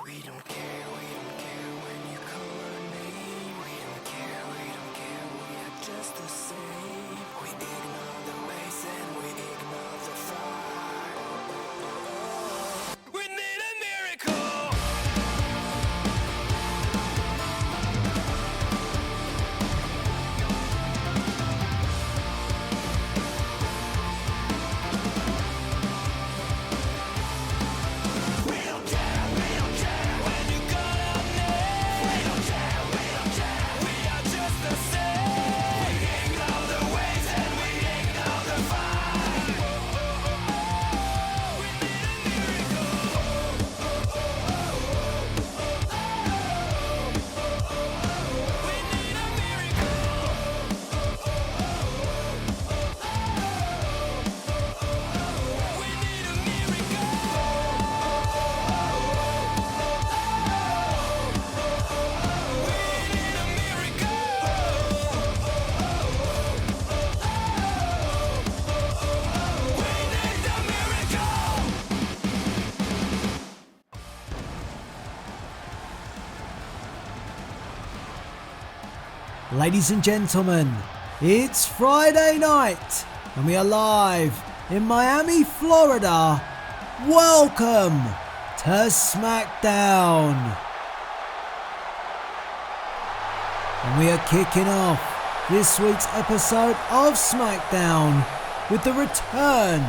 We don't care when you call our name. We don't care, we are just the same. We ignore the race and we ignore the fight. We need a miracle. Ladies and gentlemen, it's Friday night and we are live in Miami, Florida. Welcome to SmackDown. And we are kicking off this week's episode of SmackDown with the return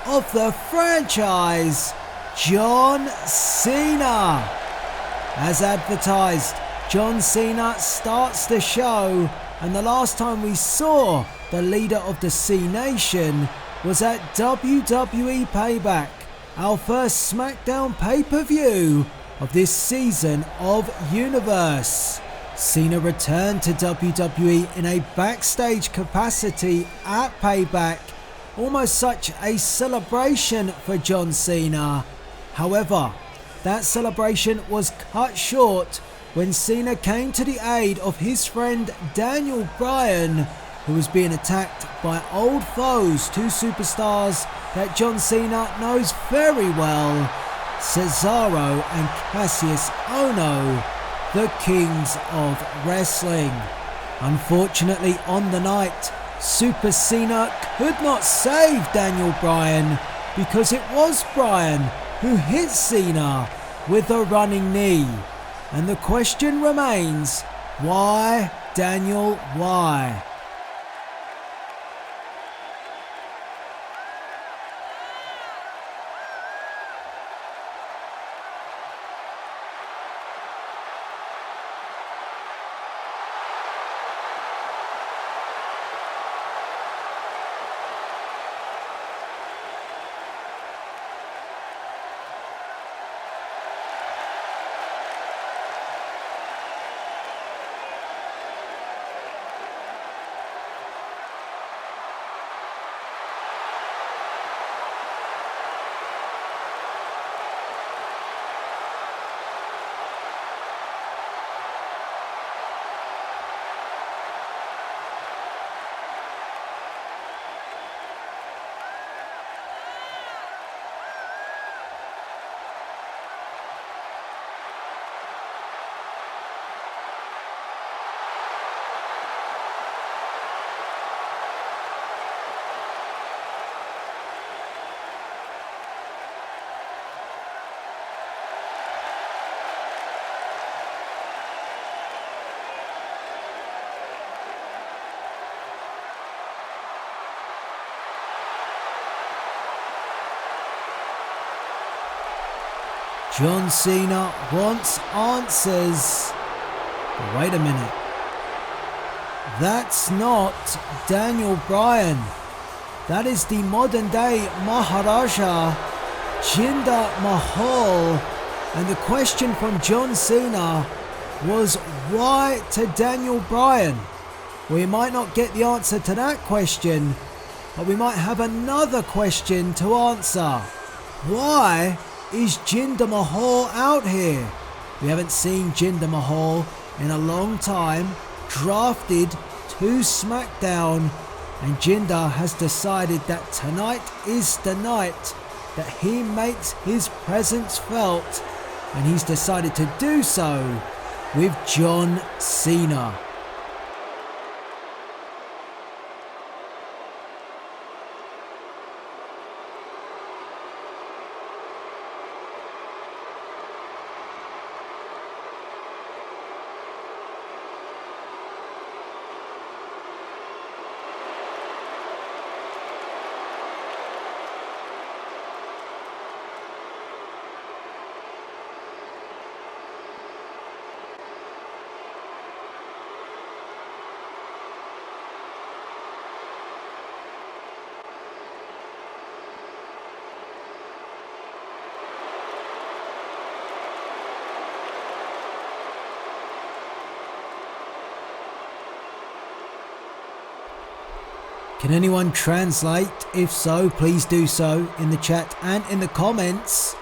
of the franchise, John Cena. As advertised, John Cena starts the show, and the last time we saw the leader of the C Nation was at WWE Payback, our first SmackDown pay-per-view of this season of Universe. Cena returned to WWE in a backstage capacity at Payback, almost such a celebration for John Cena. However, that celebration was cut short when Cena came to the aid of his friend Daniel Bryan, who was being attacked by old foes, two superstars that John Cena knows very well, Cesaro and Cassius Ohno, the kings of wrestling. Unfortunately, on the night, Super Cena could not save Daniel Bryan because it was Bryan who hit Cena with a running knee. And the question remains, why, Daniel, why? John Cena wants answers. But wait a minute. That's not Daniel Bryan. That is the modern day Maharaja, Jinder Mahal. And the question from John Cena was, why to Daniel Bryan? We might not get the answer to that question, but we might have another question to answer. Why is Jinder Mahal out here? We haven't seen Jinder Mahal in a long time, drafted to SmackDown, and Jinder has decided that tonight is the night that he makes his presence felt and he's decided to do so with John Cena. Can anyone translate? If so, please do so in the chat and in the comments.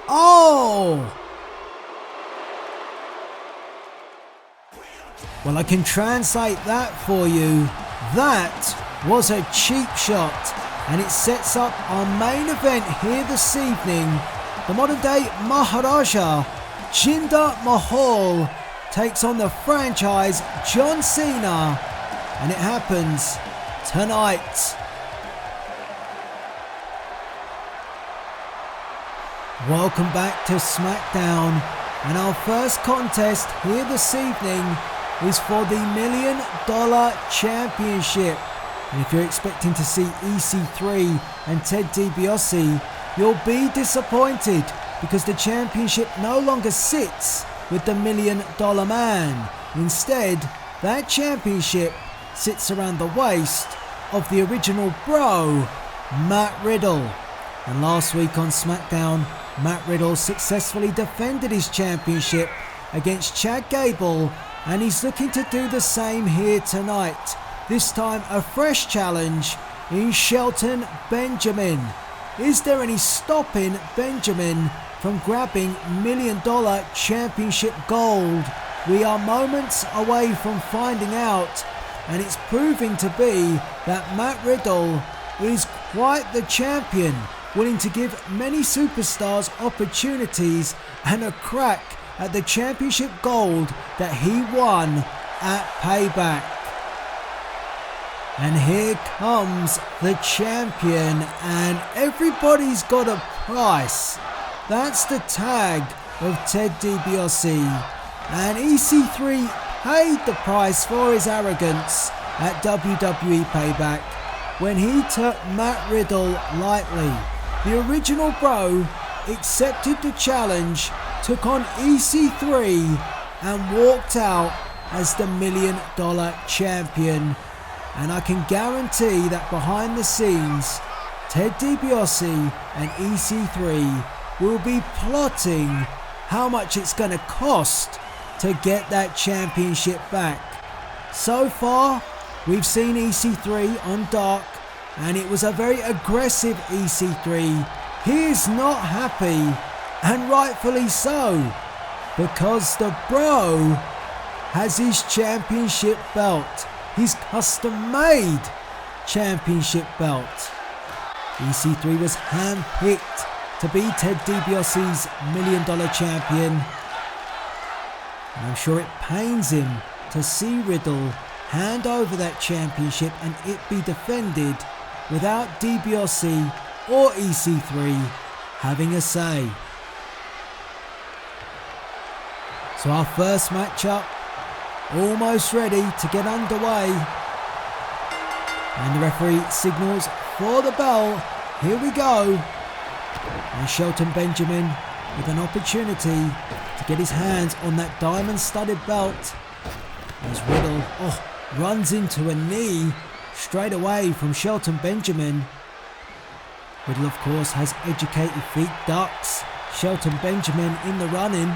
Oh! Well, I can translate that for you. That was a cheap shot, and it sets up our main event here this evening. The modern day Maharaja, Jinder Mahal, takes on the franchise John Cena, and it happens tonight. Welcome back to SmackDown, and our first contest here this evening is for the $1 Million Championship. And if you're expecting to see EC3 and Ted DiBiase, you'll be disappointed, because the championship no longer sits with the $1 Million Man. Instead, that championship sits around the waist of the original bro, Matt Riddle. And last week on SmackDown, Matt Riddle successfully defended his championship against Chad Gable, and he's looking to do the same here tonight. This time a fresh challenge in Shelton Benjamin. Is there any stopping Benjamin from grabbing $1 Million Championship gold? We are moments away from finding out, and it's proving to be that Matt Riddle is quite the champion, willing to give many superstars opportunities and a crack at the championship gold that he won at Payback. And here comes the champion, and everybody's got a price. That's the tag of Ted DiBiase, and EC3 paid the price for his arrogance at WWE Payback when he took Matt Riddle lightly. The original bro accepted the challenge, took on EC3 and walked out as the $1 Million champion. And I can guarantee that behind the scenes, Ted DiBiase and EC3 will be plotting how much it's going to cost to get that championship back. So far, we've seen EC3 on Dark, and it was a very aggressive EC3. He is not happy, and rightfully so, because the bro has his championship belt, his custom-made championship belt. EC3 was hand-picked to be Ted DiBiase's $1 Million champion. And I'm sure it pains him to see Riddle hand over that championship and it be defended without DiBiase or EC3 having a say. So our first matchup almost ready to get underway. And the referee signals for the bell. Here we go. And Shelton Benjamin with an opportunity to get his hands on that diamond-studded belt. As Riddle runs into a knee straight away from Shelton Benjamin. Riddle, of course, has educated feet, ducks Shelton Benjamin in the running.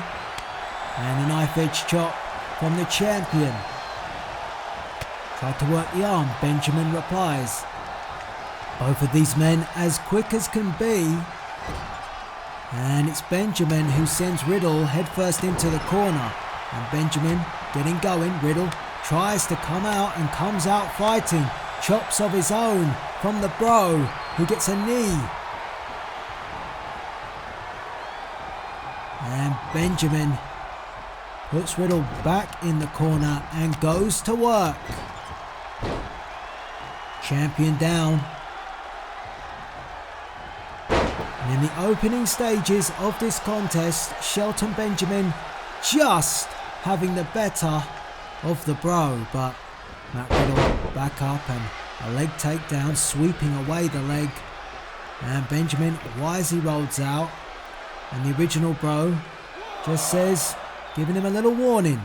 And a knife-edge chop from the champion. Tried to work the arm, Benjamin replies. Both of these men as quick as can be. And it's Benjamin who sends Riddle headfirst into the corner. And Benjamin getting going. Riddle tries to come out and comes out fighting. Chops of his own from the bro, who gets a knee. Benjamin puts Riddle back in the corner and goes to work. Champion down. And in the opening stages of this contest, Shelton Benjamin just having the better of the Bro, but Matt Riddle back up and a leg takedown, sweeping away the leg. And Benjamin wisely rolls out, and the original Bro just says, giving him a little warning.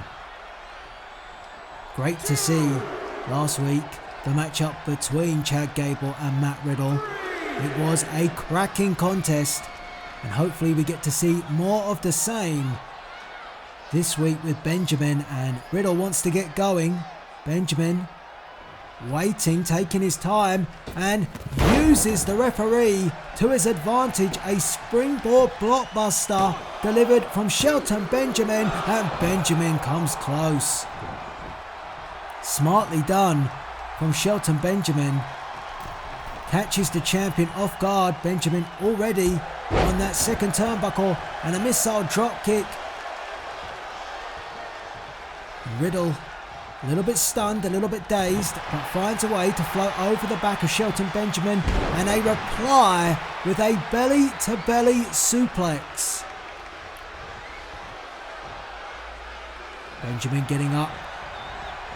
Great to see last week the matchup between Chad Gable and Matt Riddle. It was a cracking contest, and hopefully we get to see more of the same this week with Benjamin. And Riddle wants to get going. Benjamin waiting, taking his time, and uses the referee to his advantage. A springboard blockbuster delivered from Shelton Benjamin, and Benjamin comes close. Smartly done from Shelton Benjamin. Catches the champion off guard. Benjamin already on that second turnbuckle, and a missile drop kick. Riddle a little bit stunned, a little bit dazed, but finds a way to float over the back of Shelton Benjamin, and a reply with a belly-to-belly suplex. Benjamin getting up,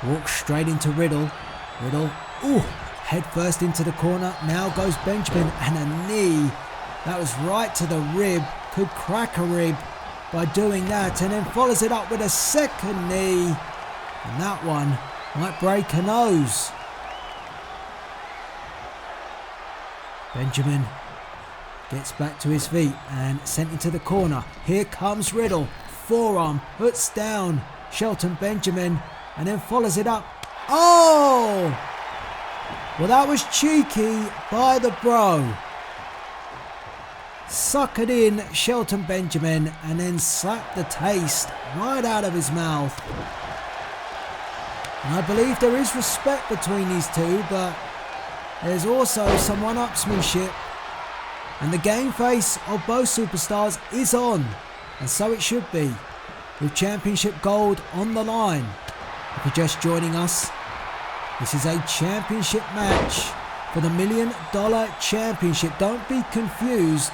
walks straight into Riddle. Riddle, head first into the corner. Now goes Benjamin, and a knee that was right to the rib. Could crack a rib by doing that, and then follows it up with a second knee. And that one might break a nose. Benjamin gets back to his feet and sent into the corner. Here comes Riddle. Forearm puts down Shelton Benjamin and then follows it up. Oh! Well, that was cheeky by the Bro. Suckered in Shelton Benjamin and then slapped the taste right out of his mouth. And I believe there is respect between these two, but there's also some one-upsmanship. And the game face of both superstars is on, and so it should be, with championship gold on the line. If you're just joining us, this is a championship match for the $1 Million Championship. Don't be confused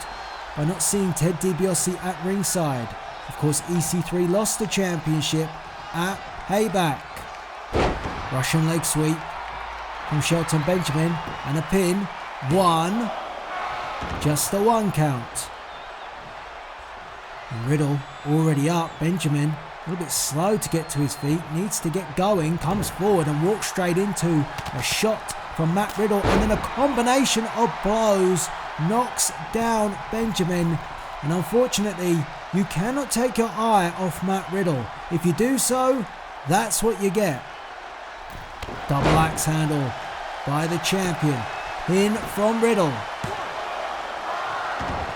by not seeing Ted DiBiase at ringside. Of course, EC3 lost the championship at Payback. Russian leg sweep from Shelton Benjamin and a pin. One. Just a 1 count. And Riddle already up. Benjamin a little bit slow to get to his feet. Needs to get going. Comes forward and walks straight into a shot from Matt Riddle. And then a combination of blows knocks down Benjamin. And unfortunately, you cannot take your eye off Matt Riddle. If you do so, that's what you get. Double axe handle by the champion. Pin from Riddle.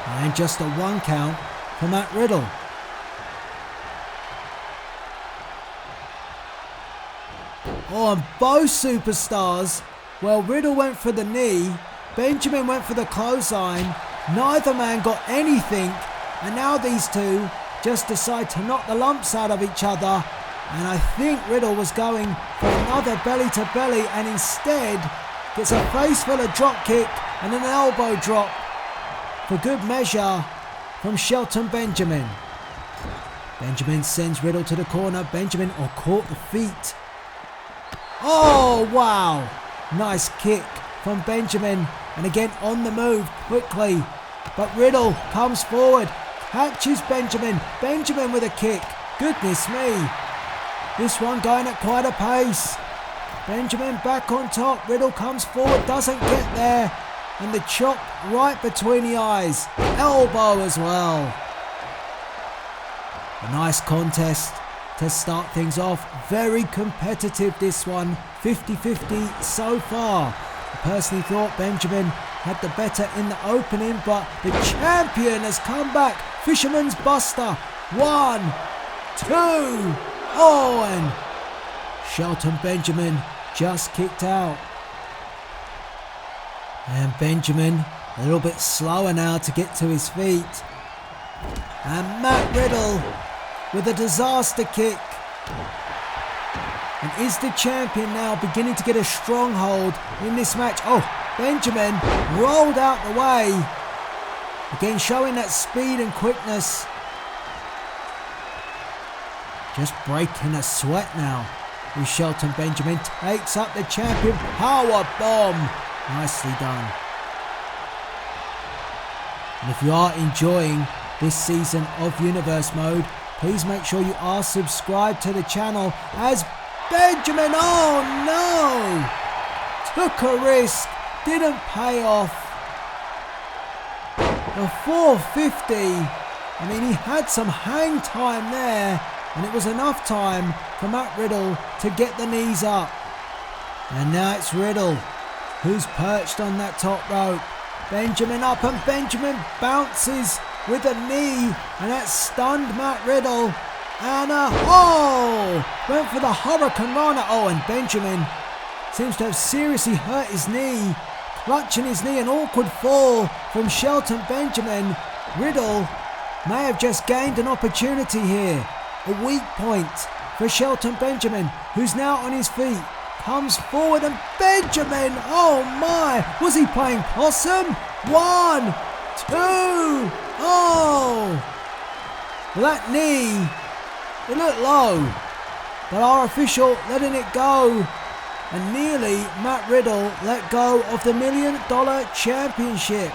And just a 1 count for Matt Riddle. Oh, and both superstars. Well, Riddle went for the knee. Benjamin went for the clothesline. Neither man got anything. And now these two just decide to knock the lumps out of each other. And I think Riddle was going for another belly-to-belly, and instead gets a face full of drop kick and an elbow drop for good measure from Shelton Benjamin. Benjamin sends Riddle to the corner. Benjamin caught the feet. Oh, wow. Nice kick from Benjamin. And again on the move quickly. But Riddle comes forward, catches Benjamin. Benjamin with a kick. Goodness me. This one going at quite a pace. Benjamin back on top. Riddle comes forward, doesn't get there. And the chop right between the eyes. Elbow as well. A nice contest to start things off. Very competitive, this one. 50-50 so far. I personally thought Benjamin had the better in the opening, but the champion has come back. Fisherman's Buster. 1, 2. Oh, and Shelton Benjamin just kicked out. And Benjamin a little bit slower now to get to his feet. And Matt Riddle with a disaster kick. And is the champion now beginning to get a stronghold in this match? Oh, Benjamin rolled out the way. Again, showing that speed and quickness. Just breaking a sweat now. As Shelton Benjamin takes up the champion power bomb. Nicely done. And if you are enjoying this season of Universe Mode, please make sure you are subscribed to the channel as Benjamin, oh no! Took a risk, didn't pay off. The 450, I mean, he had some hang time there, and it was enough time for Matt Riddle to get the knees up. And now it's Riddle who's perched on that top rope. Benjamin up, and Benjamin bounces with a knee, and that stunned Matt Riddle. And went for the Hurricane Rana. Oh, and Benjamin seems to have seriously hurt his knee. Clutching his knee, an awkward fall from Shelton Benjamin. Riddle may have just gained an opportunity here. A weak point for Shelton Benjamin, who's now on his feet. Comes forward, and Benjamin, oh my, was he playing possum? 1, 2, oh. Well, that knee, it looked low, but our official letting it go, and nearly Matt Riddle let go of the $1 Million Championship.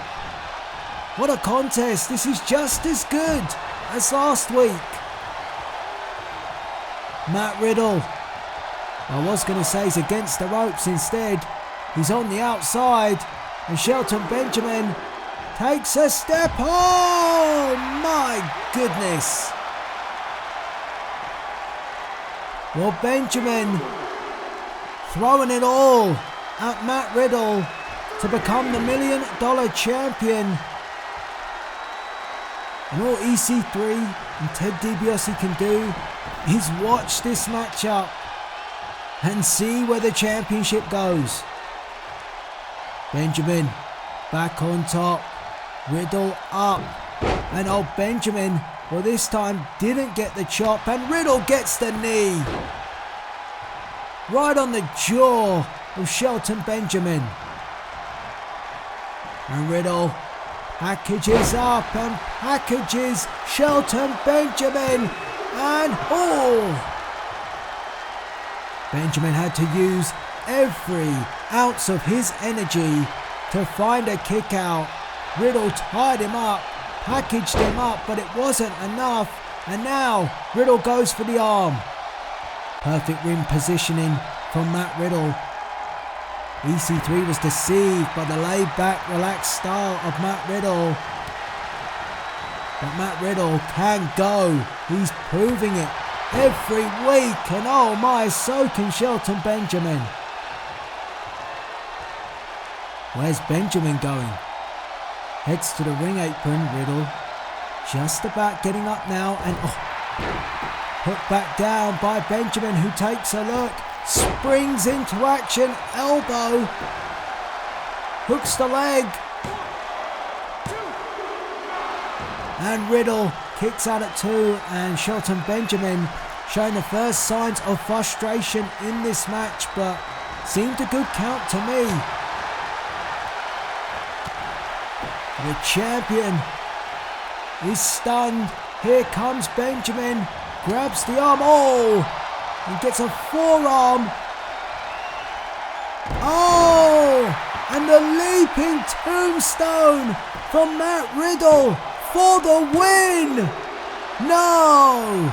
What a contest. This is just as good as last week. Matt Riddle, I was going to say he's against the ropes, instead he's on the outside, and Shelton Benjamin takes a step. Oh my goodness. Well, Benjamin throwing it all at Matt Riddle to become the $1 Million Champion. And all EC3 and Ted DiBiase can do is watch this matchup and see where the championship goes. Benjamin back on top, Riddle up, and old Benjamin, well, this time didn't get the chop, and Riddle gets the knee right on the jaw of Shelton Benjamin. And Riddle packages up and packages Shelton Benjamin, and Benjamin had to use every ounce of his energy to find a kick out. Riddle tied him up, packaged him up, but it wasn't enough, and now Riddle goes for the arm. Perfect ring positioning from Matt Riddle. EC3 was deceived by the laid-back, relaxed style of Matt Riddle. But Matt Riddle can go. He's proving it every week, and oh my, so can Shelton Benjamin. Where's Benjamin going? Heads to the ring apron. Riddle just about getting up now, and put back down by Benjamin, who takes a look, springs into action, elbow, hooks the leg, and Riddle kicks out at 2, and Shelton Benjamin showing the first signs of frustration in this match, but seemed a good count to me. The champion is stunned. Here comes Benjamin, grabs the arm, and gets a forearm. And the leaping tombstone from Matt Riddle for the win. No!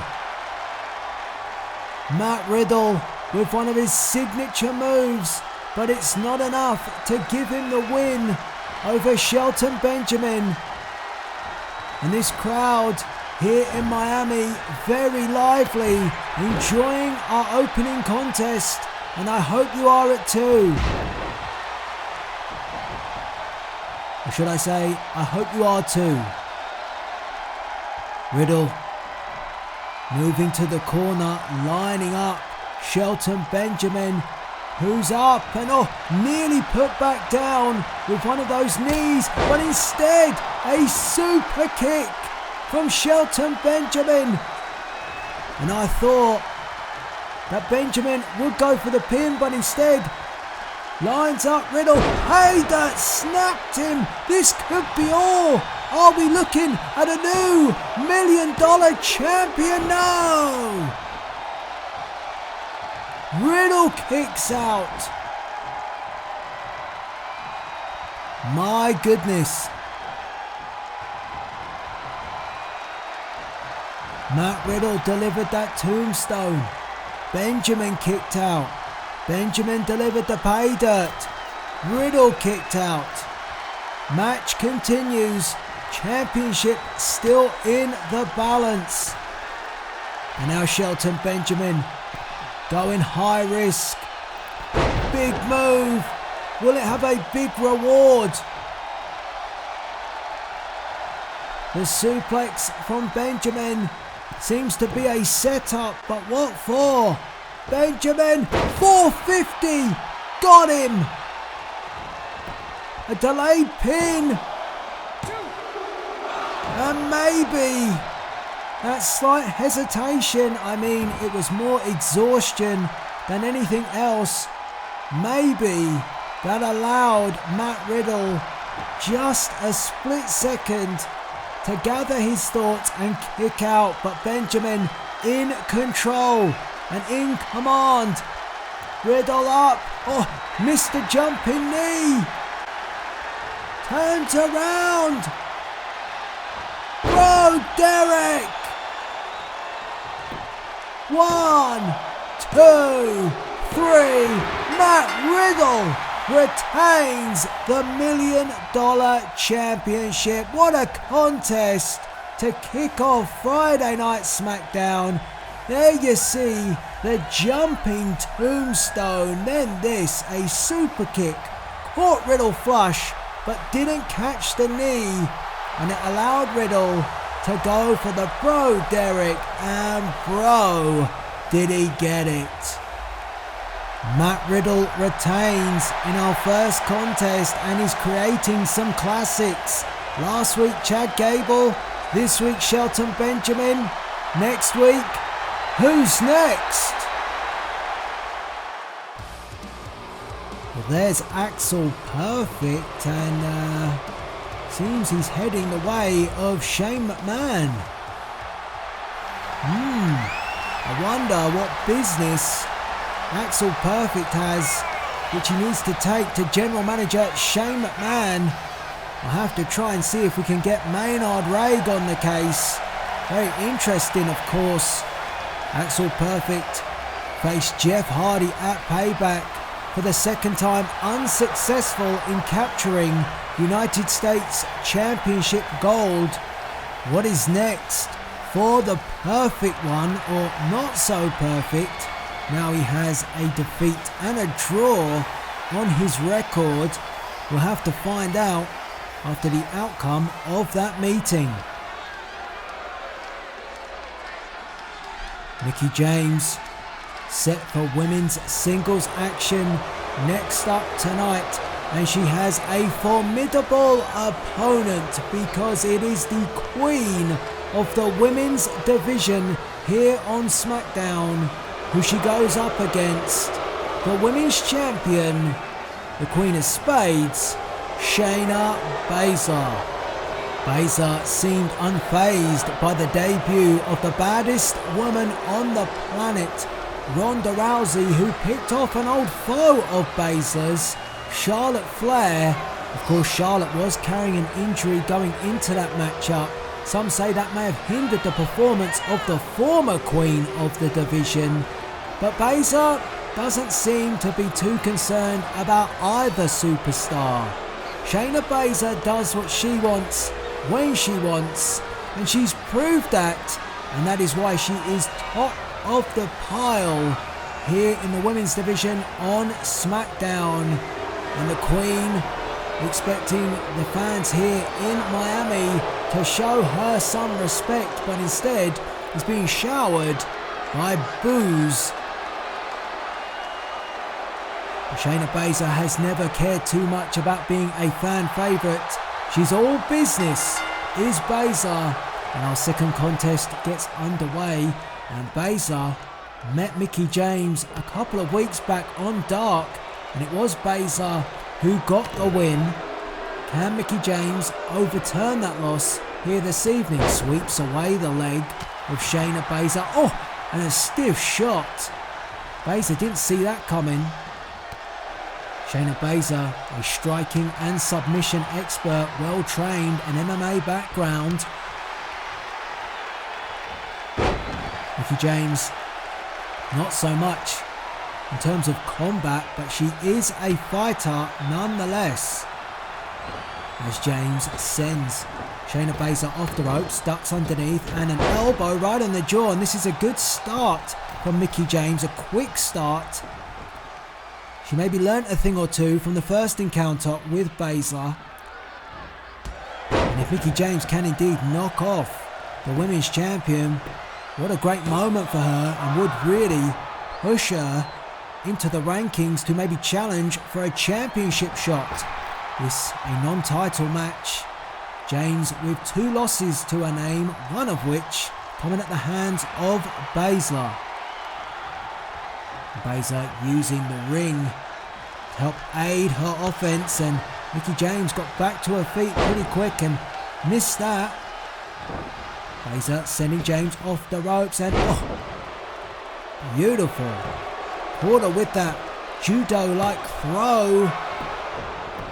Matt Riddle with one of his signature moves, but it's not enough to give him the win over Shelton Benjamin. And this crowd here in Miami, very lively, enjoying our opening contest, and I hope you are it too. Or should I say, I hope you are too. Riddle moving to the corner, lining up Shelton Benjamin, who's up and nearly put back down with one of those knees, but instead a super kick from Shelton Benjamin. And I thought that Benjamin would go for the pin, but instead lines up Riddle. Hey, that snapped him. This could be all. Are we looking at a new $1 million champion now? Riddle kicks out. My goodness. Matt Riddle delivered that tombstone. Benjamin kicked out. Benjamin delivered the pay dirt. Riddle kicked out. Match continues. Championship still in the balance. And now Shelton Benjamin going high risk. Big move. Will it have a big reward? The suplex from Benjamin seems to be a setup, but what for? Benjamin, 450, got him. A delayed pin. And maybe that slight hesitation, I mean, it was more exhaustion than anything else. Maybe that allowed Matt Riddle just a split second to gather his thoughts and kick out, but Benjamin in control and in command. Riddle up. Oh, missed the jumping knee. Turns around. Bro, Derek. 1, 2, 3. Matt Riddle retains the $1 million championship. What a contest to kick off Friday Night SmackDown. There you see the jumping tombstone. Then this, a super kick. Caught Riddle flush, but didn't catch the knee. And it allowed Riddle to go for the bro Derek. And bro, did he get it. Matt Riddle retains in our first contest and is creating some classics. Last week Chad Gable, this week Shelton Benjamin, next week, who's next? Well, there's Axel Perfect, and seems he's heading the way of Shane McMahon. I wonder what business Axel Perfect has, which he needs to take to General Manager Shane McMahon. We'll have to try and see if we can get Maynard Raig on the case. Very interesting, of course. Axel Perfect faced Jeff Hardy at Payback for the second time, unsuccessful in capturing United States Championship gold. What is next for the perfect one, or not so perfect? Now he has a defeat and a draw on his record. We'll have to find out after the outcome of that meeting. Mickie James set for women's singles action next up tonight, and she has a formidable opponent because it is the queen of the women's division here on SmackDown, who she goes up against, the women's champion, the Queen of Spades, Shayna Baszler. Baszler seemed unfazed by the debut of the baddest woman on the planet, Ronda Rousey, who picked off an old foe of Baszler's, Charlotte Flair. Of course, Charlotte was carrying an injury going into that matchup. Some say that may have hindered the performance of the former queen of the division. But Baszler doesn't seem to be too concerned about either superstar. Shayna Baszler does what she wants, when she wants, and she's proved that, and that is why she is top of the pile here in the women's division on SmackDown. And the Queen expecting the fans here in Miami to show her some respect, but instead is being showered by boos. Shayna Baszler has never cared too much about being a fan favourite. She's all business, is Baszler. And our second contest gets underway, and Baszler met Mickie James a couple of weeks back on Dark, and it was Baszler who got the win. Can Mickie James overturn that loss here this evening? Sweeps away the leg of Shayna Baszler. Oh, and a stiff shot. Baszler didn't see that coming. Shayna Baszler, a striking and submission expert, well trained, an MMA background. Mickie James, not so much in terms of combat, but she is a fighter nonetheless. As James sends Shayna Baszler off the ropes, ducks underneath, and an elbow right on the jaw. And this is a good start from Mickie James, a quick start. She maybe learnt a thing or two from the first encounter with Baszler. And if Mickie James can indeed knock off the women's champion, what a great moment for her, and would really push her into the rankings to maybe challenge for a championship shot. This a non-title match. James with 2 losses to her name, one of which coming at the hands of Baszler. Baszler using the ring to help aid her offense, and Mickie James got back to her feet pretty quick and missed that. Baszler sending James off the ropes, and oh, beautiful. Caught her with that judo-like throw,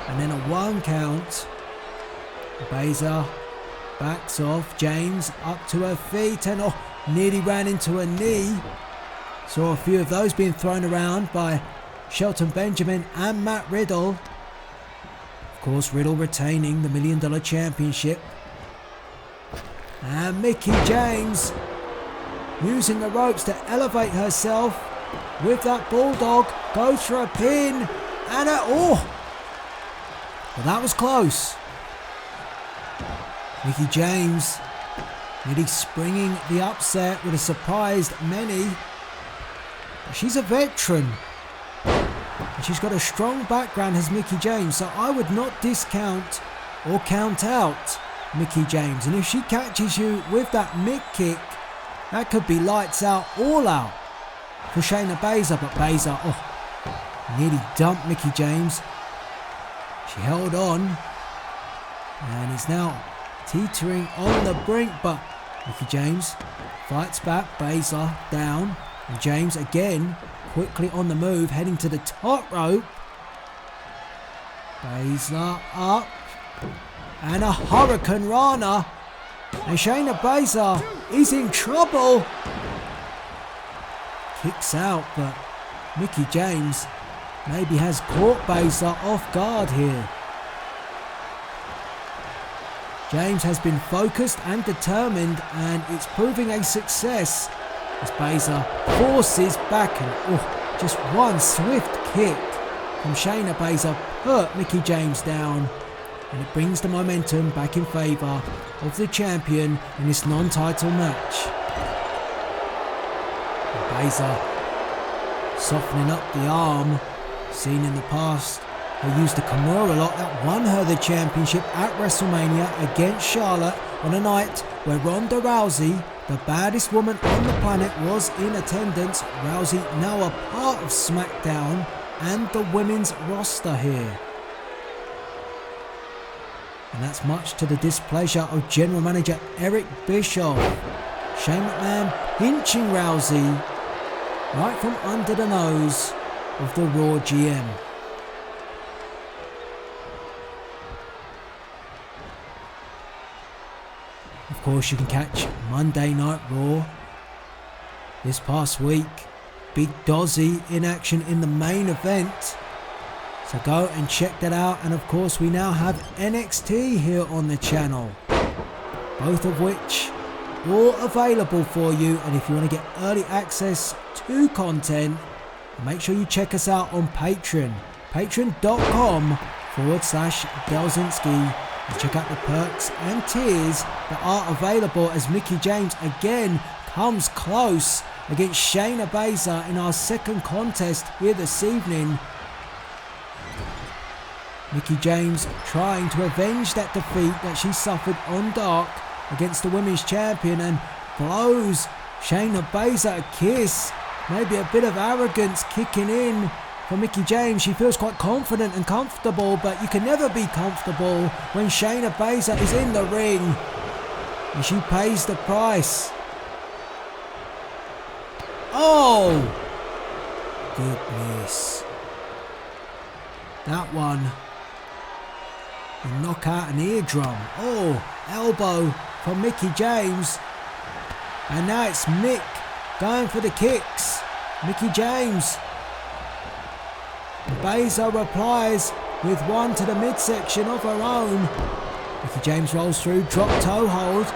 and then a 1 count. Baszler backs off, James up to her feet, and oh, nearly ran into a knee. Saw a few of those being thrown around by Shelton Benjamin and Matt Riddle. Of course, Riddle retaining the $1 Million Championship. And Mickie James using the ropes to elevate herself with that bulldog, goes for a pin, and well, that was close. Mickie James nearly springing the upset, would have surprised many. But she's a veteran, and she's got a strong background as Mickie James, so I would not discount or count out Mickie James. And if she catches you with that mid kick, that could be lights out, all out for Shayna Baszler. But Baszler, nearly dumped Mickie James. She held on, and is now teetering on the brink, but Mickie James fights back. Baszler down, and James again quickly on the move, heading to the top rope. Baszler up, and a Hurricane Rana, and Shayna Baszler is in trouble. Kicks out, but Mickie James maybe has caught Baszler off guard here. James has been focused and determined, and it's proving a success as Baszler forces back, and just one swift kick from Shayna Baszler put Mickie James down, and it brings the momentum back in favour of the champion in this non-title match. And Baszler softening up the arm, seen in the past. They used the Kimura lock that won her the championship at WrestleMania against Charlotte on a night where Ronda Rousey, the baddest woman on the planet, was in attendance. Rousey now a part of SmackDown and the women's roster here. And that's much to the displeasure of General Manager Eric Bischoff. Shane McMahon pinching Rousey right from under the nose of the Raw GM. Of course, you can catch Monday Night Raw this past week. Big Dozzy in action in the main event. So go and check that out. And of course, we now have NXT here on the channel, both of which all available for you. And if you want to get early access to content, make sure you check us out on Patreon, patreon.com/Delzinski, and check out the perks and tiers that are available as Mickie James again comes close against Shayna Baszler in our second contest here this evening. Mickie James trying to avenge that defeat that she suffered on Dark against the women's champion and blows Shayna Baszler a kiss. Maybe a bit of arrogance kicking in for Mickie James. She feels quite confident and comfortable, but you can never be comfortable when Shayna Baszler is in the ring. And she pays the price. Oh! Goodness. That one will knock out an eardrum. Oh, elbow from Mickie James. And now it's Mick going for the kicks. Mickie James. Baszler replies with one to the midsection of her own. Mickie James rolls through, drop toe hold.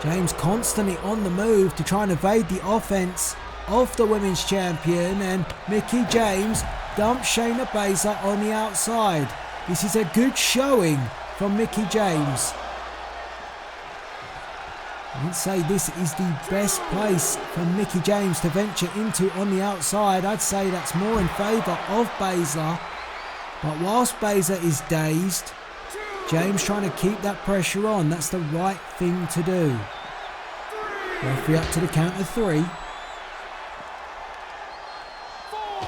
James constantly on the move to try and evade the offense of the women's champion, and Mickie James dumps Shayna Baszler on the outside. This is a good showing from Mickie James. I would say this is the best place for Mickie James to venture into on the outside. I'd say that's more in favour of Baszler. But whilst Baszler is dazed, James trying to keep that pressure on. That's the right thing to do. Referee up to the count of 3.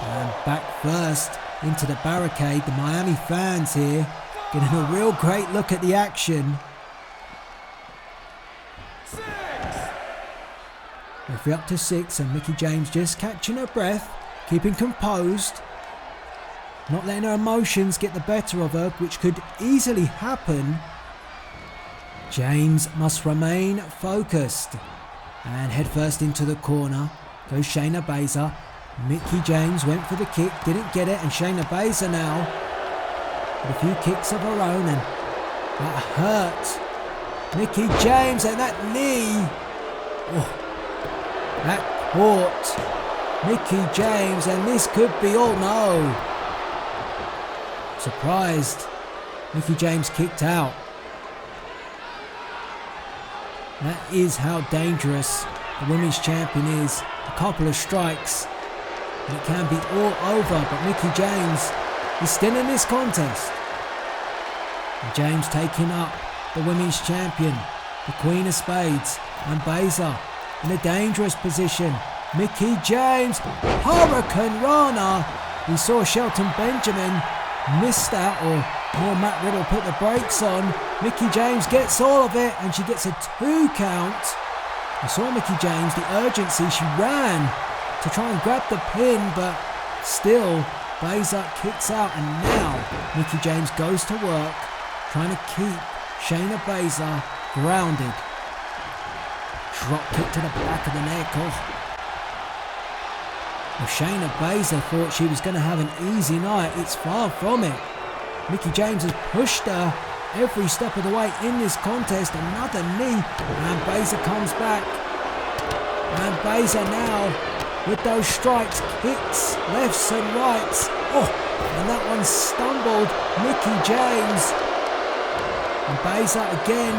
And back first into the barricade. The Miami fans here getting a real great look at the action. Referee up to 6, and Mickie James just catching her breath, keeping composed, not letting her emotions get the better of her, which could easily happen. James must remain focused. And head first into the corner goes Shayna Baszler. Mickie James went for the kick, didn't get it, and Shayna Baszler now with a few kicks of her own, and that hurt Mickie James, and that knee. Oh. That caught Mickie James, and this could be all. No. Surprised. Mickie James kicked out. That is how dangerous the women's champion is. A couple of strikes and it can be all over, but Mickie James is still in this contest. And James taking up the women's champion, the Queen of Spades, and Baszler in a dangerous position. Mickie James, Hurricane Rana. We saw Shelton Benjamin miss that, or more Matt Riddle put the brakes on. Mickie James gets all of it, and she gets a 2 count. We saw Mickie James, the urgency, she ran to try and grab the pin, but still Baszler kicks out, and now Mickie James goes to work trying to keep Shayna Baszler grounded. Drop kick to the back of the neck. Oh. If Shayna Baszler thought she was going to have an easy night, it's far from it. Mickie James has pushed her every step of the way in this contest. Another knee, and Baszler comes back. And Baszler now with those strikes, kicks, lefts and rights. Oh, and that one stumbled Mickie James. And Baszler again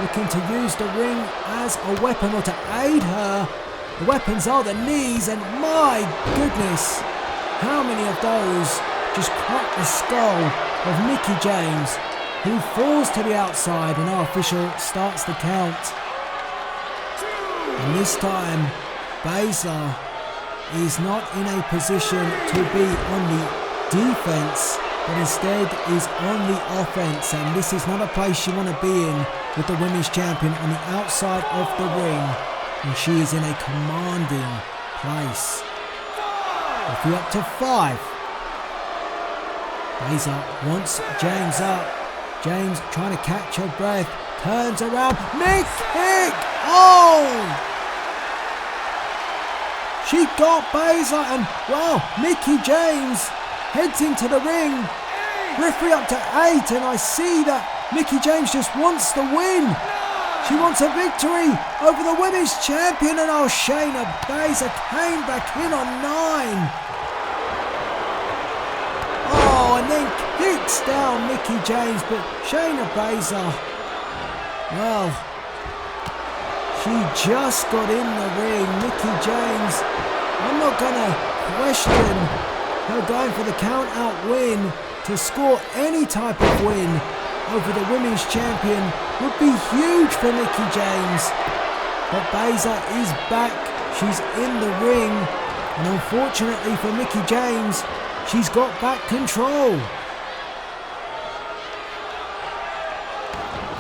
looking to use the ring as a weapon, or to aid her. The weapons are the knees, and my goodness, how many of those just crack the skull of Mickie James, who falls to the outside, and our official starts the count. And this time, Baszler is not in a position to be on the defense, but instead is on the offense, and this is not a place you want to be in with the women's champion on the outside of the ring, and she is in a commanding place. If we're up to 5, Baszler wants James up. James trying to catch her breath, turns around, mid kick. Oh! She got Baszler, and wow, Mickie James heads into the ring. Referee up to 8, and I see that Mickie James just wants the win. She wants a victory over the women's champion, and oh, Shayna Baszler came back in on 9. Oh, and then kicks down Mickie James, but Shayna Baszler, well, she just got in the ring. Mickie James, I'm not going to question her going for the count out win to score any type of win over the women's champion would be huge for Mickie James. But Baszler is back, she's in the ring, and unfortunately for Mickie James, she's got back control.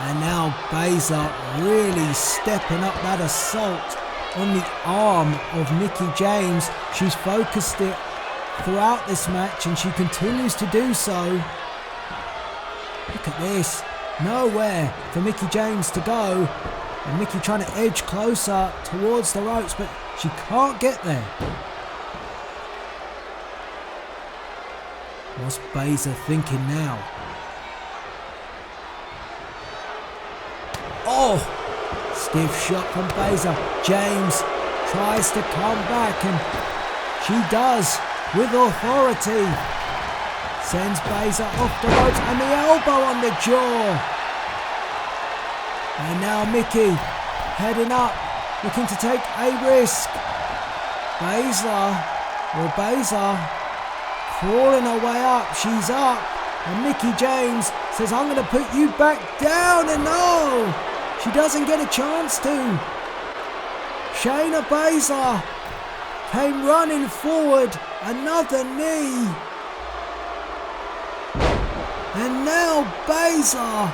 And now Baszler really stepping up that assault on the arm of Mickie James. She's focused it throughout this match and she continues to do so. Look at this, nowhere for Mickie James to go. And Mickie trying to edge closer towards the ropes, but she can't get there. What's Baszler thinking now? Oh! Stiff shot from Baszler. James tries to come back and she does with authority. Sends Baszler off the ropes and the elbow on the jaw. And now Mickie heading up, looking to take a risk. Baszler crawling her way up. She's up. And Mickie James says, I'm going to put you back down. And no, she doesn't get a chance to. Shayna Baszler came running forward. Another knee. And now Baszler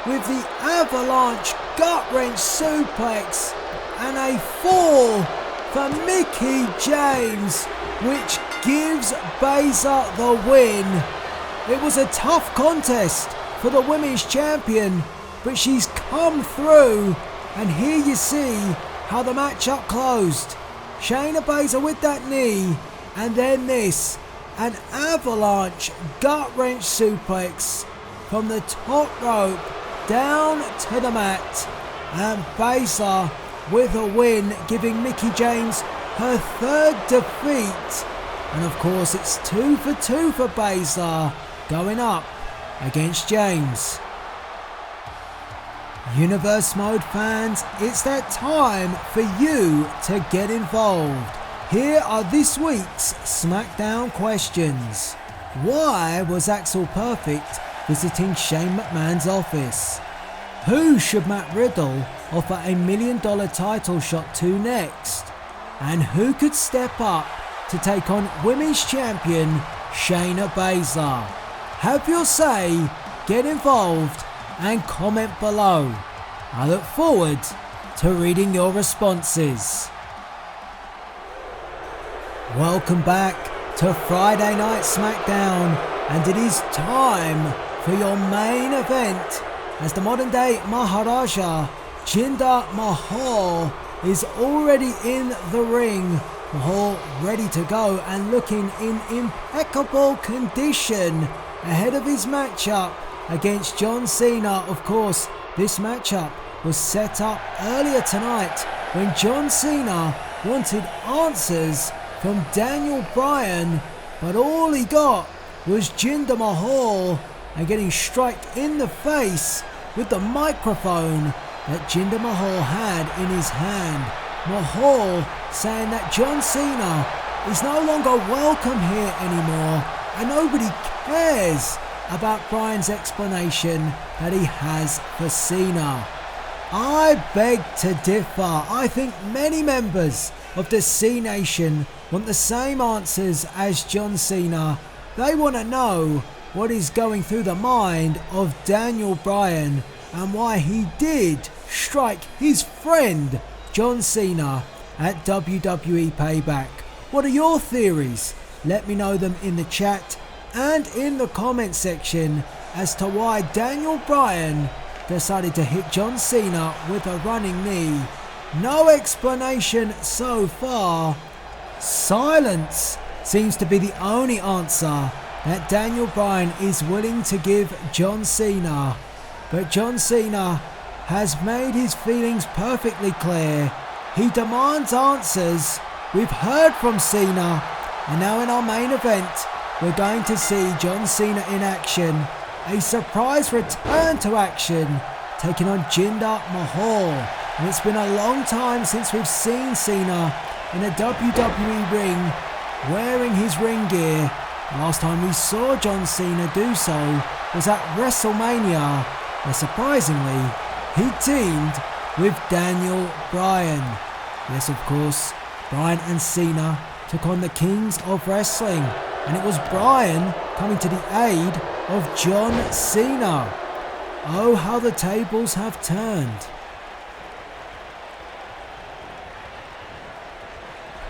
with the avalanche gut-wrench suplex and a fall for Mickie James, which gives Baszler the win. It was a tough contest for the women's champion, but she's come through, and here you see how the matchup closed. Shayna Baszler with that knee, and then this, an avalanche gut-wrench suplex from the top rope down to the mat, and Baszler with a win, giving Mickie James her third defeat. And of course it's 2 for 2 for Baszler going up against James. Universe Mode fans, it's that time for you to get involved. Here are this week's SmackDown questions. Why was Axel perfect visiting Shane McMahon's office? Who should Matt Riddle offer $1 million title shot to next? And who could step up to take on women's champion Shayna Baszler? Have your say, get involved and comment below. I look forward to reading your responses. Welcome back to Friday Night SmackDown, and it is time for your main event as the modern day Maharaja Jinder Mahal is already in the ring. Mahal ready to go and looking in impeccable condition ahead of his matchup against John Cena. Of course, this matchup was set up earlier tonight when John Cena wanted answers from Daniel Bryan, but all he got was Jinder Mahal and getting struck in the face with the microphone that Jinder Mahal had in his hand. Mahal saying that John Cena is no longer welcome here anymore and nobody cares about Bryan's explanation that he has for Cena. I beg to differ. I think many members of the C Nation want the same answers as John Cena. They want to know what is going through the mind of Daniel Bryan and why he did strike his friend John Cena at WWE Payback. What are your theories? Let me know them in the chat and in the comment section as to why Daniel Bryan decided to hit John Cena with a running knee. No explanation so far. Silence seems to be the only answer that Daniel Bryan is willing to give John Cena. But John Cena has made his feelings perfectly clear. He demands answers. We've heard from Cena, and now in our main event, we're going to see John Cena in action. A surprise return to action, taking on Jinder Mahal. And it's been a long time since we've seen Cena in a WWE ring wearing his ring gear. Last time we saw John Cena do so was at WrestleMania where surprisingly he teamed with Daniel Bryan. Yes, of course, Bryan and Cena took on the Kings of Wrestling, and it was Bryan coming to the aid of John Cena. Oh, how the tables have turned.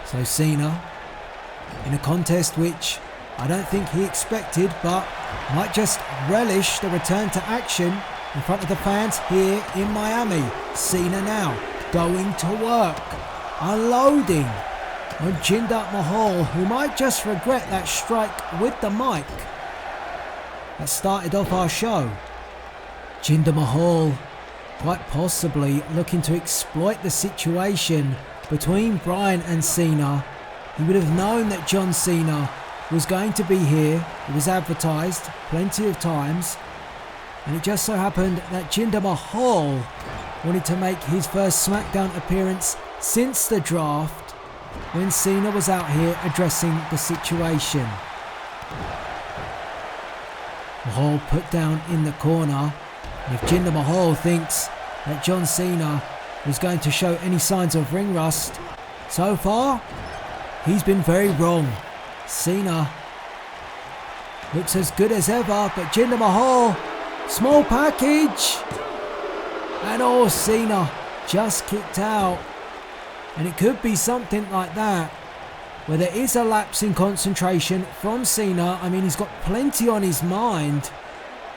So Cena, in a contest which I don't think he expected, but might just relish the return to action in front of the fans here in Miami. Cena now going to work, unloading on Jinder Mahal, who might just regret that strike with the mic that started off our show. Jinder Mahal quite possibly looking to exploit the situation between Bryan and Cena. He would have known that John Cena was going to be here. It was advertised plenty of times, and it just so happened that Jinder Mahal wanted to make his first SmackDown appearance since the draft, when Cena was out here addressing the situation. Mahal put down in the corner. If Jinder Mahal thinks that John Cena was going to show any signs of ring rust, so far he's been very wrong. Cena looks as good as ever, but Jinder Mahal, small package, and oh, Cena just kicked out. And it could be something like that, where there is a lapse in concentration from Cena. I mean, he's got plenty on his mind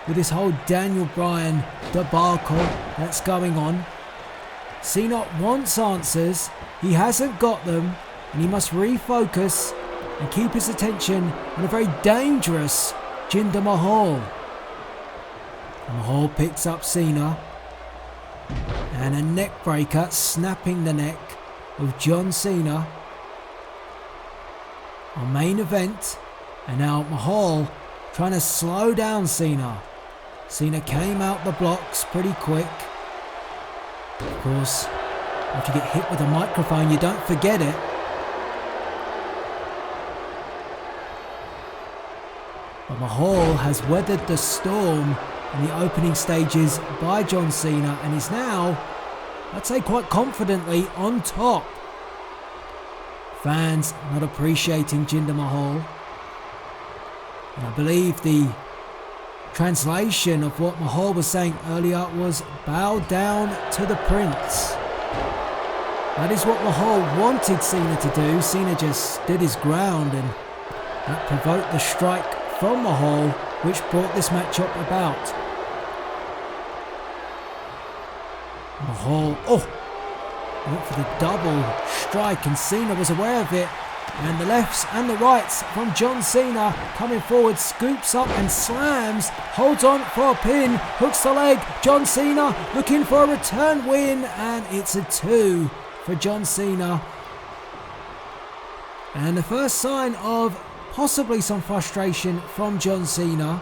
with this whole Daniel Bryan debacle that's going on. Cena wants answers, he hasn't got them, and he must refocus and keep his attention on a very dangerous Jinder Mahal. Mahal picks up Cena, and a neck breaker, snapping the neck of John Cena. Our main event, and now Mahal trying to slow down Cena. Cena came out the blocks pretty quick. Of course, if you get hit with a microphone, you don't forget it. But Mahal has weathered the storm in the opening stages by John Cena, and is now, I'd say quite confidently, on top. Fans not appreciating Jinder Mahal. And I believe the translation of what Mahal was saying earlier was bow down to the prince. That is what Mahal wanted Cena to do. Cena just stood his ground, and that provoked the strike from Mahal, which brought this matchup about. Mahal, went for the double strike, and Cena was aware of it. And the lefts and the rights from John Cena coming forward, scoops up and slams, holds on for a pin, hooks the leg. John Cena looking for a return win, and it's a 2 for John Cena. And the first sign of possibly some frustration from John Cena.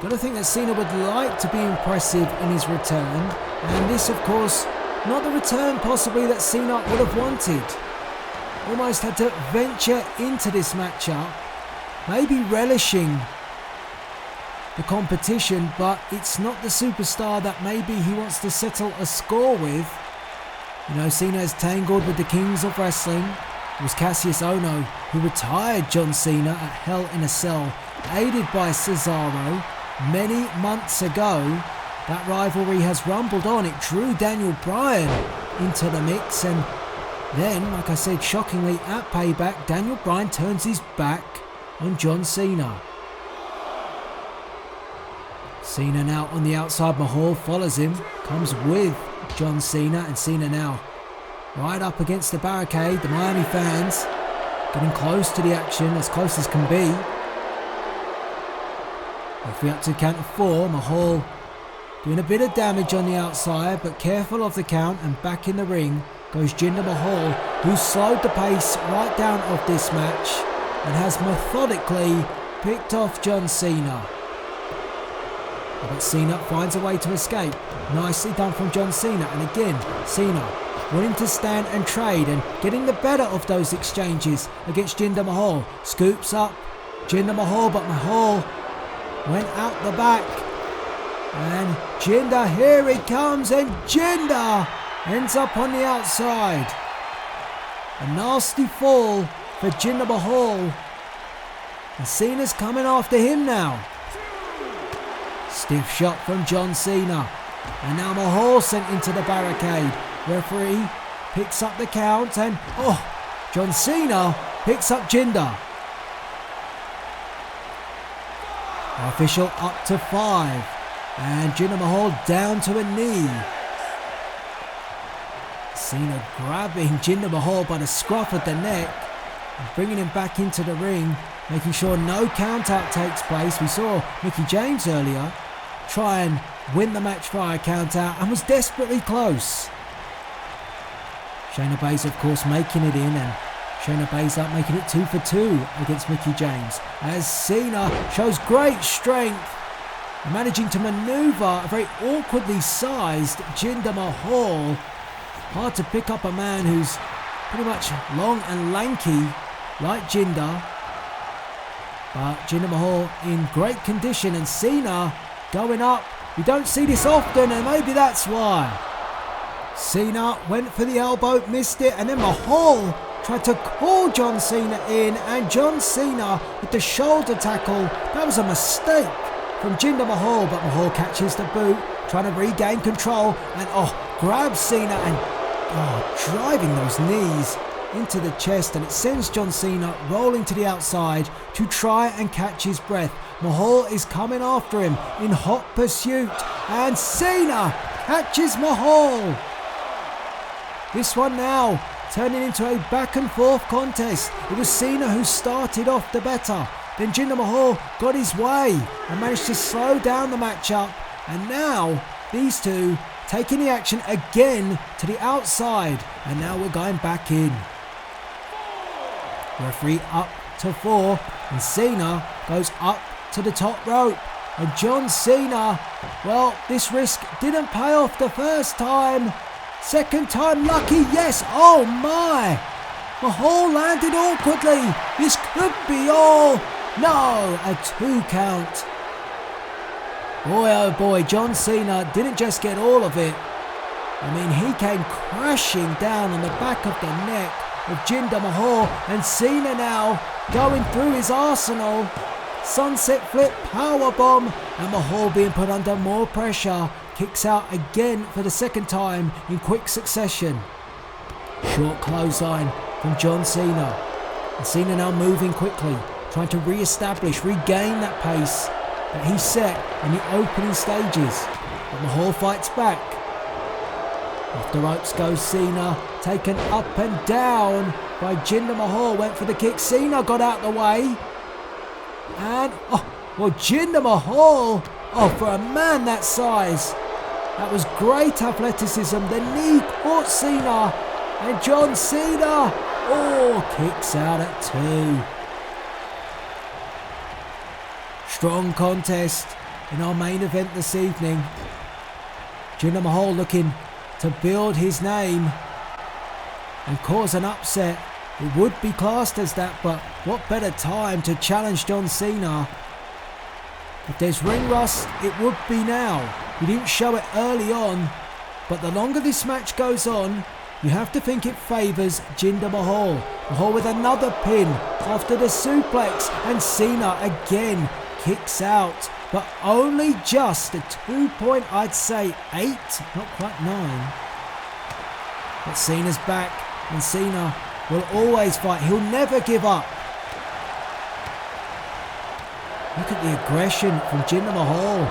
Gotta think that Cena would like to be impressive in his return, and this, of course, not the return possibly that Cena would have wanted. Almost had to venture into this matchup, maybe relishing the competition, but it's not the superstar that maybe he wants to settle a score with. You know, Cena is tangled with the Kings of Wrestling. It was Cassius Ohno who retired John Cena at Hell in a Cell, aided by Cesaro many months ago. That rivalry has rumbled on. It drew Daniel Bryan into the mix, and then, like I said, shockingly at Payback, Daniel Bryan turns his back on John Cena. Cena now on the outside. Mahal follows him, comes with John Cena, and Cena now right up against the barricade. The Miami fans getting close to the action, as close as can be. If we up to a count of 4, Mahal doing a bit of damage on the outside, but careful of the count, and back in the ring goes Jinder Mahal, who slowed the pace right down of this match and has methodically picked off John Cena. But Cena finds a way to escape. Nicely done from John Cena, and again, Cena wanting to stand and trade and getting the better of those exchanges against Jinder Mahal. Scoops up Jinder Mahal, but Mahal went out the back. And Jinder, here he comes, and Jinder ends up on the outside. A nasty fall for Jinder Mahal. And Cena's coming after him now. Stiff shot from John Cena. And now Mahal sent into the barricade. Referee picks up the count and John Cena picks up Jinder. Official up to 5. And Jinder Mahal down to a knee. Cena grabbing Jinder Mahal by the scruff of the neck and bringing him back into the ring, making sure no count out takes place. We saw Mickie James earlier try and win the match via count out and was desperately close. Shayna Baszler, of course, making it in, and Shayna Baszler making it 2 for 2 against Mickie James, as Cena shows great strength, managing to maneuver a very awkwardly sized Jinder Mahal. Hard to pick up a man who's pretty much long and lanky like Jinder. But Jinder Mahal in great condition, and Cena going up. We don't see this often, and maybe that's why. Cena went for the elbow, missed it, and then Mahal tried to call John Cena in, and John Cena with the shoulder tackle. That was a mistake from Jinder Mahal, but Mahal catches the boot, trying to regain control, and grabs Cena and driving those knees into the chest, and it sends John Cena rolling to the outside to try and catch his breath. Mahal is coming after him in hot pursuit, and Cena catches Mahal. This one now turning into a back and forth contest. It was Cena who started off the better. Then Jinder Mahal got his way and managed to slow down the matchup. And now these two taking the action again to the outside. And now we're going back in. Referee up to 4. And Cena goes up to the top rope. And John Cena, well, this risk didn't pay off the first time. Second time lucky, yes. Oh my! Mahal landed awkwardly. This could be all. No, a 2 count. Boy, oh boy, John Cena didn't just get all of it. I mean, he came crashing down on the back of the neck of Jinder Mahal, and Cena now going through his arsenal. Sunset flip, powerbomb, and Mahal being put under more pressure. Kicks out again for the second time in quick succession. Short clothesline from John Cena. And Cena now moving quickly, trying to re-establish, regain that pace that he set in the opening stages. But Mahal fights back. Off the ropes goes Cena, taken up and down by Jinder Mahal. Went for the kick. Cena got out the way. And, Jinder Mahal, for a man that size, that was great athleticism. The knee caught Cena, and John Cena, kicks out at 2. Strong contest in our main event this evening. Jinder Mahal looking to build his name and cause an upset. It would be classed as that, but what better time to challenge John Cena? If there's ring rust, it would be now. He didn't show it early on, but the longer this match goes on, you have to think it favours Jinder Mahal. Mahal with another pin after the suplex, and Cena again kicks out, but only just a 2 point, I'd say 8, not quite 9. But Cena's back, and Cena will always fight. He'll never give up. Look at the aggression from Jinder Mahal.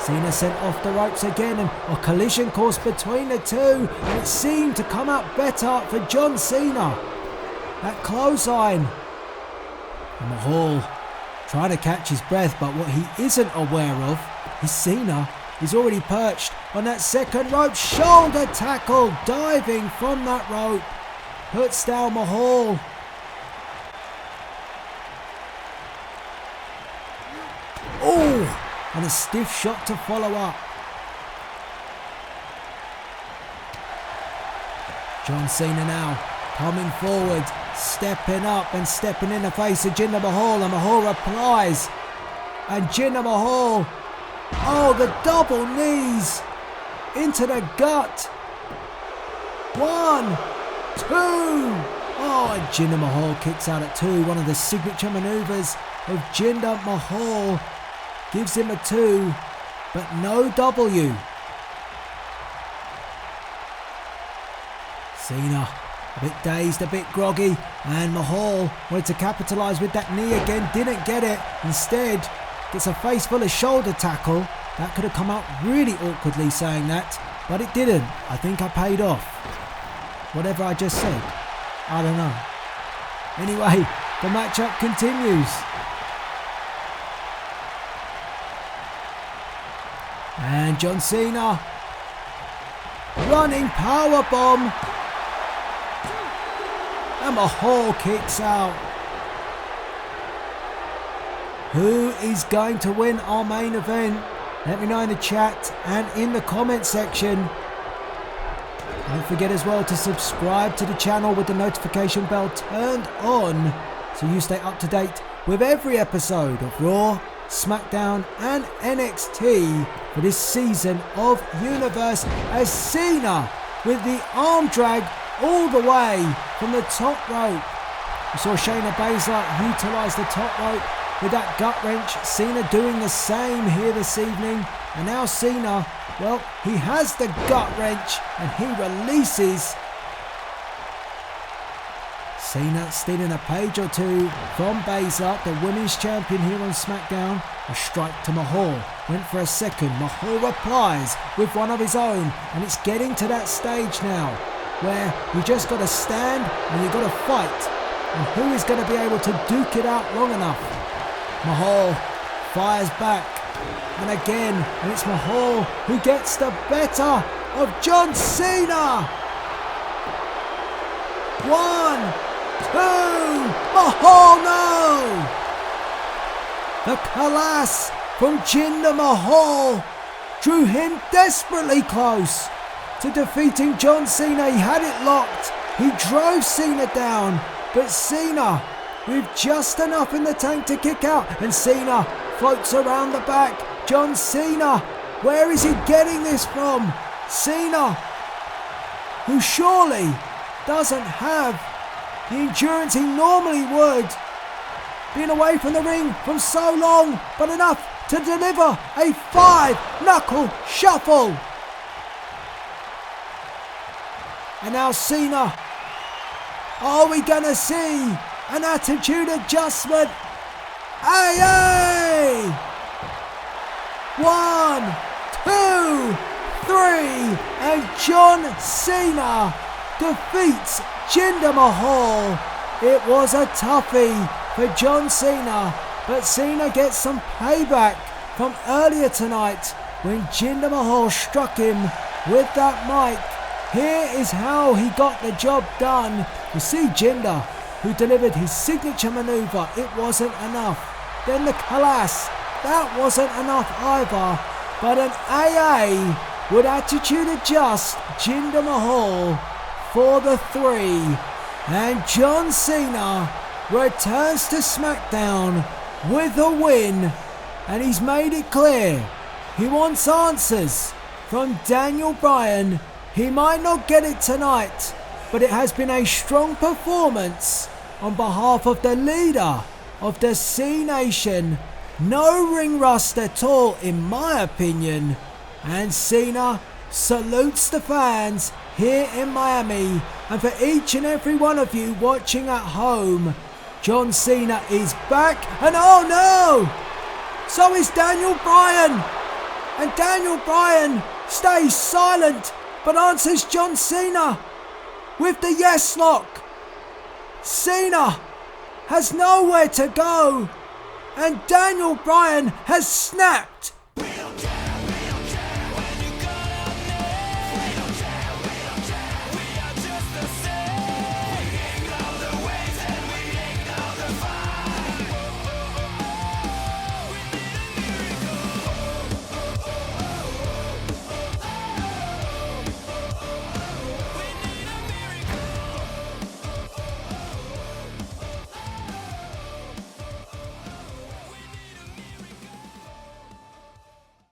Cena sent off the ropes again, and a collision course between the two, and it seemed to come out better for John Cena. That clothesline. And Mahal trying to catch his breath, but what he isn't aware of is Cena is already perched on that second rope. Shoulder tackle, diving from that rope. Puts down Mahal. And a stiff shot to follow up. John Cena now coming forward, stepping up and stepping in the face of Jinder Mahal, and Mahal replies. And Jinder Mahal Oh, the double knees into the gut. 1, 2. Oh, and Jinder Mahal kicks out at 2. One of the signature maneuvers of Jinder Mahal. Gives him a 2, but no W. Cena, a bit dazed, a bit groggy, and Mahal wanted to capitalise with that knee again, didn't get it. Instead, gets a face full of shoulder tackle. That could have come out really awkwardly saying that, but it didn't. I think I paid off. Whatever I just said, I don't know. Anyway, the matchup continues. And John Cena, running powerbomb. And Mahal kicks out. Who is going to win our main event? Let me know in the chat and in the comment section. Don't forget as well to subscribe to the channel with the notification bell turned on so you stay up to date with every episode of Raw, SmackDown and NXT for this season of Universe, as Cena with the arm drag all the way from the top rope. We saw Shayna Baszler utilise the top rope with that gut wrench. Cena doing the same here this evening. And now Cena, well, he has the gut wrench and he releases. Cena stealing a page or two from Baszler, the women's champion here on SmackDown. A strike to Mahal. Went for a second. Mahal replies with one of his own. And it's getting to that stage now where you just got to stand and you got to fight. And who is going to be able to duke it out long enough? Mahal fires back. And again, and it's Mahal who gets the better of John Cena. 1, 2, Mahal, no! The collapse from Jinder Mahal drew him desperately close to defeating John Cena. He had it locked. He drove Cena down, but Cena with just enough in the tank to kick out, and Cena floats around the back. John Cena, where is he getting this from? Cena, who surely doesn't have the endurance he normally would, being away from the ring from so long, but enough to deliver a 5-knuckle shuffle. And now Cena, are we gonna see an attitude adjustment? Aye! 1, 2, 3, and John Cena defeats Jinder Mahal. It was a toughie for John Cena, but Cena gets some payback from earlier tonight when Jinder Mahal struck him with that mic. Here is how he got the job done. You see Jinder, who delivered his signature maneuver. It wasn't enough. Then the collapse. That wasn't enough either. But an AA would attitude adjust Jinder Mahal for the 3. And John Cena returns to SmackDown with a win. And he's made it clear he wants answers from Daniel Bryan. He might not get it tonight, but it has been a strong performance on behalf of the leader of the C Nation. No ring rust at all, in my opinion. And Cena salutes the fans here in Miami. And for each and every one of you watching at home, John Cena is back. And oh no! So is Daniel Bryan. And Daniel Bryan stays silent, but answers John Cena with the yes lock. Cena has nowhere to go, and Daniel Bryan has snapped